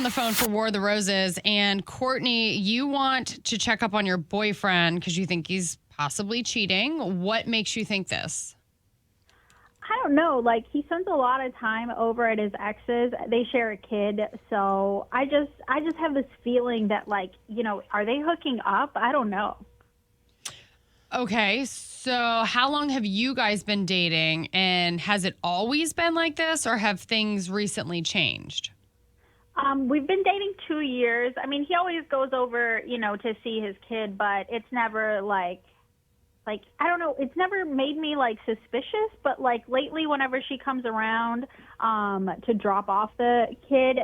on the phone for War of the Roses. And Courtney, you want to check up on your boyfriend because you think he's possibly cheating. What makes you think this? I don't know. Like, he spends a lot of time over at his ex's. They share a kid. So I just have this feeling that, like, you know, are they hooking up? I don't know. Okay, so how long have you guys been dating? And has it always been like this, or have things recently changed? We've been dating 2 years. I mean, he always goes over, you know, to see his kid, but it's never like, I don't know, it's never made me like suspicious, but like lately whenever she comes around to drop off the kid,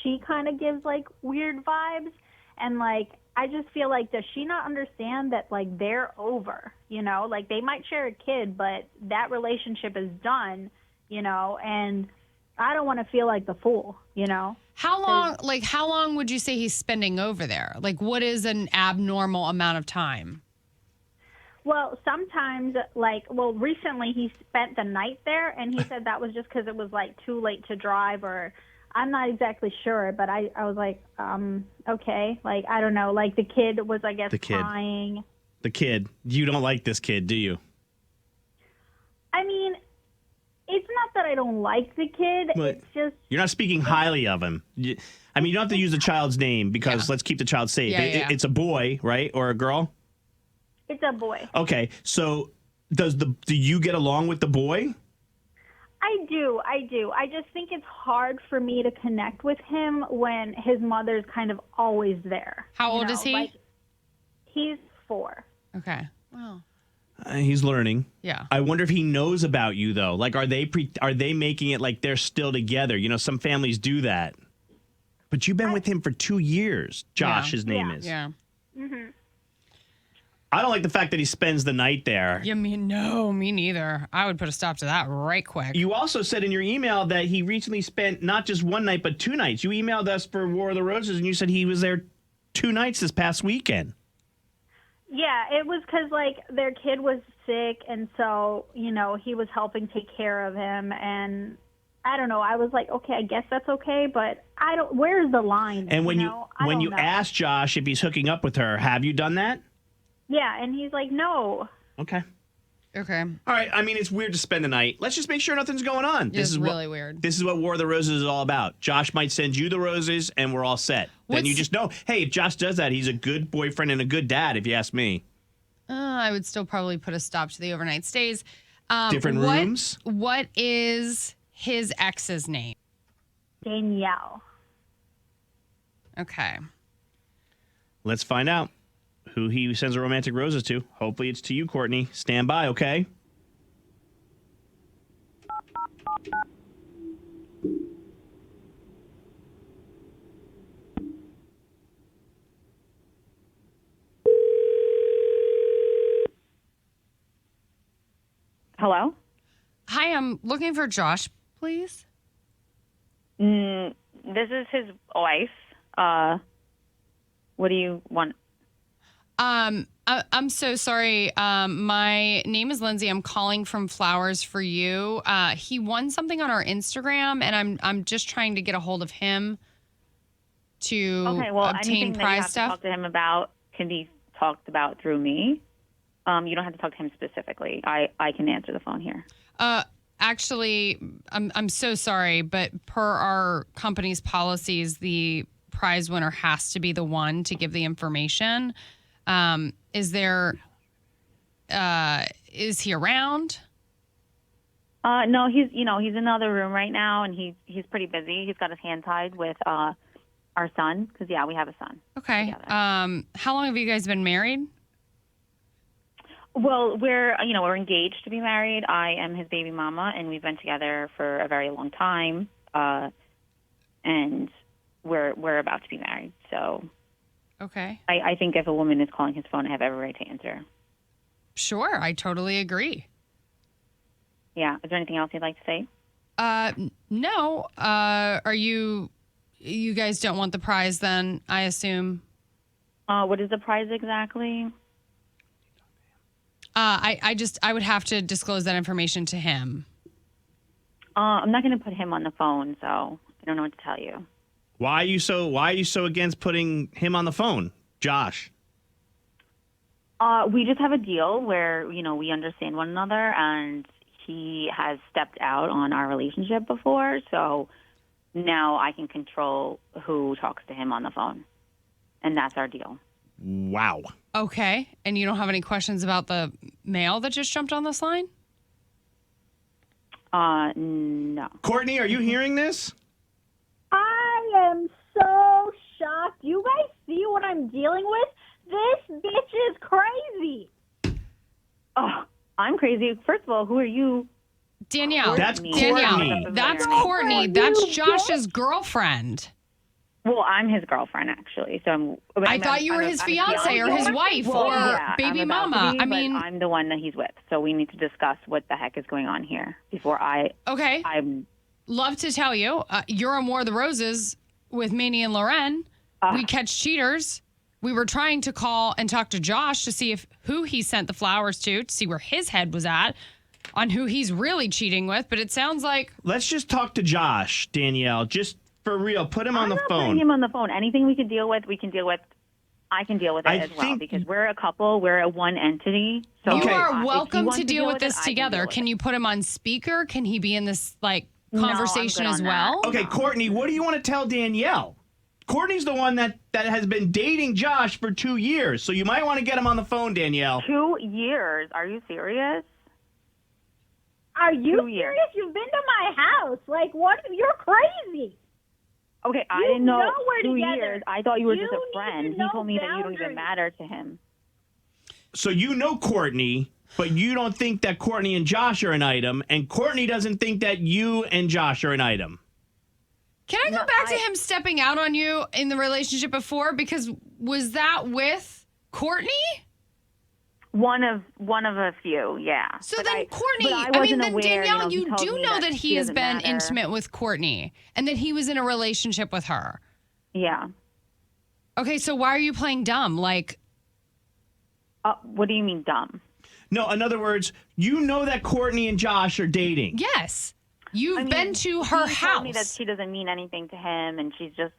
she kind of gives like weird vibes, and like I just feel like, does she not understand that like they're over, you know? Like they might share a kid, but that relationship is done, you know, and I don't want to feel like the fool, you know? How long would you say he's spending over there? Like, what is an abnormal amount of time? Well, sometimes, recently he spent the night there, and he said that was just because it was, like, too late to drive, or I'm not exactly sure, but I was like, okay. Like, I don't know. Like, the kid was, I guess, crying. The kid. You don't like this kid, do you? I mean, it's not that I don't like the kid. But it's just... You're not speaking highly of him. You don't have to use the child's name because let's keep the child safe. Yeah. It's a boy, right? Or a girl? It's a boy. Okay, so do you get along with the boy? I do. I just think it's hard for me to connect with him when his mother's kind of always there. How old is he? Like, he's 4. Okay. Wow. He's learning. Yeah. I wonder if he knows about you though. Like, are they making it like they're still together? You know, some families do that. But you've been with him for 2 years. Josh, his name is. Yeah. Mm-hmm. I don't like the fact that he spends the night there. Yeah, me neither. I would put a stop to that right quick. You also said in your email that he recently spent not just one night, but 2 nights. You emailed us for War of the Roses, and you said he was there 2 nights this past weekend. Yeah, it was because, like, their kid was sick, and so, you know, he was helping take care of him, and I don't know. I was like, okay, I guess that's okay, but I don't, where's the line? And when you you asked Josh if he's hooking up with her, have you done that? Yeah, and he's like, no. Okay. All right. I mean, it's weird to spend the night. Let's just make sure nothing's going on. This is really weird. This is what War of the Roses is all about. Josh might send you the roses, and we're all set. Then you just know, hey, if Josh does that, he's a good boyfriend and a good dad, if you ask me. I would still probably put a stop to the overnight stays. Different rooms? What is his ex's name? Danielle. Okay. Let's find out who he sends the romantic roses to. Hopefully it's to you, Courtney. Stand by, okay? Hello? Hi, I'm looking for Josh, please. This is his wife. What do you want? I'm so sorry. My name is Lindsay. I'm calling from Flowers for You. He won something on our Instagram, and I'm just trying to get a hold of him to obtain anything that you prize have stuff. to talk to him about can be talked about through me. You don't have to talk to him specifically. I can answer the phone here. Actually, I'm so sorry, but per our company's policies, the prize winner has to be the one to give the information. Is he around? No, he's in another room right now, and he's pretty busy. He's got his hand tied with our son because we have a son. Okay. Together. How long have you guys been married? Well, we're engaged to be married. I am his baby mama, and we've been together for a very long time. And we're about to be married. So, okay. I think if a woman is calling his phone, I have every right to answer. Sure, I totally agree. Yeah. Is there anything else you'd like to say? No. Are you guys don't want the prize then, I assume? What is the prize exactly? I would have to disclose that information to him. I'm not going to put him on the phone, so I don't know what to tell you. Why are you so against putting him on the phone, Josh? We just have a deal where, we understand one another, and he has stepped out on our relationship before, so now I can control who talks to him on the phone. And that's our deal. Wow. Okay. And you don't have any questions about the male that just jumped on this line? No. Courtney, are you hearing this? I am so shocked. You guys see what I'm dealing with? This bitch is crazy. Oh, I'm crazy. First of all, who are you? Danielle. That's Danielle. Courtney. That's Girlfriend, Courtney. you That's bitch. Josh's girlfriend. Well, I'm his girlfriend, actually. So I thought you were his fiance or his wife Well, or yeah, baby I'm about mama. to be, I but mean, I'm the one that he's with. So we need to discuss what the heck is going on here before okay. I'm Love to tell you, you're on War of the Roses with Maney and LauRen. We catch cheaters. We were trying to call and talk to Josh to see who he sent the flowers to see where his head was at on who he's really cheating with. But it sounds like Let's just talk to Josh, Danielle. Just for real. Put him on the not phone. putting him on the phone. Anything we can deal with, we can deal with. I can deal with it I as well think- because we're a couple. We're a one entity. So you Okay. are if he welcome wants to deal with it, this I can together. deal with Can it. you put him on speaker? Can he be in this I'm conversation good as on well? that. Okay, Courtney, what do you want to tell Danielle? Courtney's the one that has been dating Josh for 2 years, so you might want to get him on the phone, Danielle. 2 years? Are you serious? Are you 2 years. serious? You've been to my house. Like, what? You're crazy. Okay, I You didn't know know we're 2 together. years. I thought you were You just a need to friend. He know told me that you don't even boundaries. matter to him. So you know Courtney, but you don't think that Courtney and Josh are an item, and Courtney doesn't think that you and Josh are an item. Can I go back to him stepping out on you in the relationship before? Because was that with Courtney? One of a few, yeah. So But then Courtney, but I I mean, wasn't then aware, Danielle, he you told do me know that he has doesn't been matter. intimate with Courtney and that he was in a relationship with her. Yeah. Okay, so why are you playing dumb? Like, What do you mean dumb? No, in other words, you know that Courtney and Josh are dating. yes, you've I mean, been to her he told me that house. she doesn't mean anything to him, and she's just,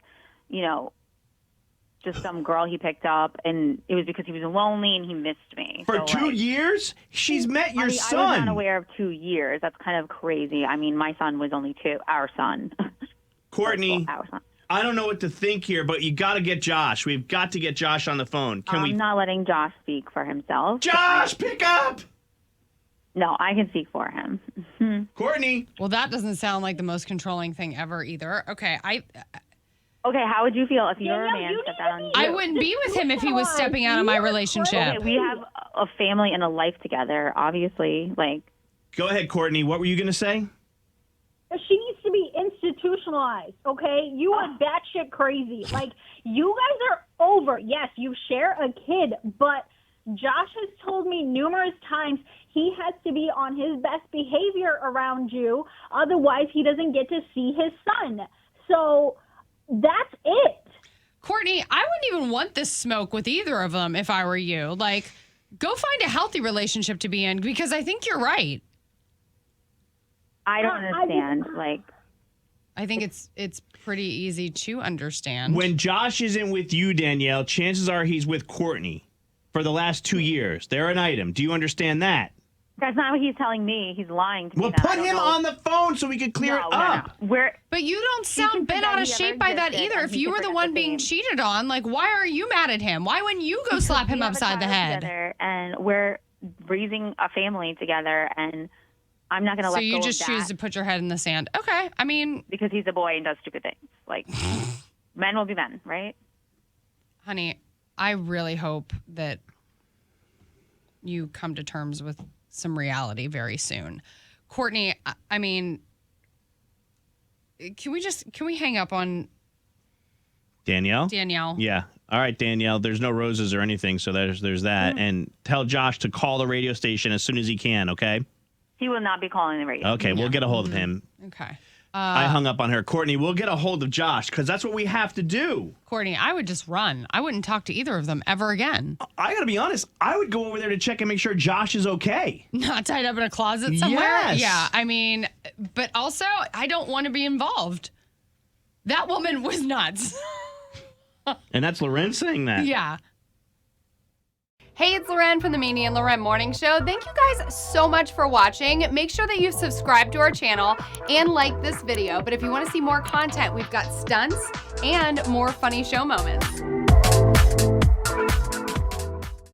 just some girl he picked up, and it was because he was lonely and he missed me. For So, 2 like, years? She's met your I was son. not aware of 2 years. That's kind of crazy. I mean, my son was only 2. Our son. Courtney, Our son. I don't know what to think here, but you got to get Josh. We've got to get Josh on the phone. Can we? I'm not letting Josh speak for himself. Josh, pick up! No, I can speak for him. Courtney. Well, that doesn't sound like the most controlling thing ever either. Okay, Okay, how would you feel if your Danielle, man you stepped need out to on be- you? I wouldn't be with him if he was stepping out of my relationship. Okay, we have a family and a life together, obviously. Like, Go ahead, Courtney. What were you going to say? She needs to be institutionalized, okay? You are batshit crazy. Like, you guys are over. Yes, you share a kid, but Josh has told me numerous times he has to be on his best behavior around you. Otherwise, he doesn't get to see his son. So that's it. Courtney, I wouldn't even want this smoke with either of them if I were you. Like, go find a healthy relationship to be in because I think you're right. I don't I understand. Like, I think it's pretty easy to understand. When Josh isn't with you, Danielle, chances are he's with Courtney for the last 2 years. They're an item. Do you understand that? that's not what he's telling me. He's lying to me. Well, now. I put don't him know. on the phone so we can clear it up. No. We're But you don't sound can bent forget out of he shape ever by that existed, either. and If he you can were the forget one the being name. cheated on, like, why are you mad at him? Why wouldn't you go slap him we have a upside the child head? together, and we're raising a family together, and I'm not going to So let you go just of choose that to put your head in the sand. Okay. I mean, because he's a boy and does stupid things. Like, men will be men, right? honey, I really hope that you come to terms with some reality very soon. Courtney, I mean, can we hang up on Danielle? Danielle? Yeah. All right, Danielle. There's no roses or anything, so there's that. And tell Josh to call the radio station as soon as he can, okay? He will not be calling the radio. Okay, we'll get a hold of him. Okay. I hung up on her. Courtney, we'll get a hold of Josh because that's what we have to do. Courtney, I would just run. I wouldn't talk to either of them ever again. I got to be honest. I would go over there to check and make sure Josh is okay. Not tied up in a closet somewhere. Yes. Yeah, I mean, but also, I don't want to be involved. That woman was nuts. And that's LauRen saying that. Yeah. Hey, it's LauRen from the Maney and LauRen Morning Show. Thank you guys so much for watching. Make sure that you subscribe to our channel and like this video. But if you want to see more content, we've got stunts and more funny show moments.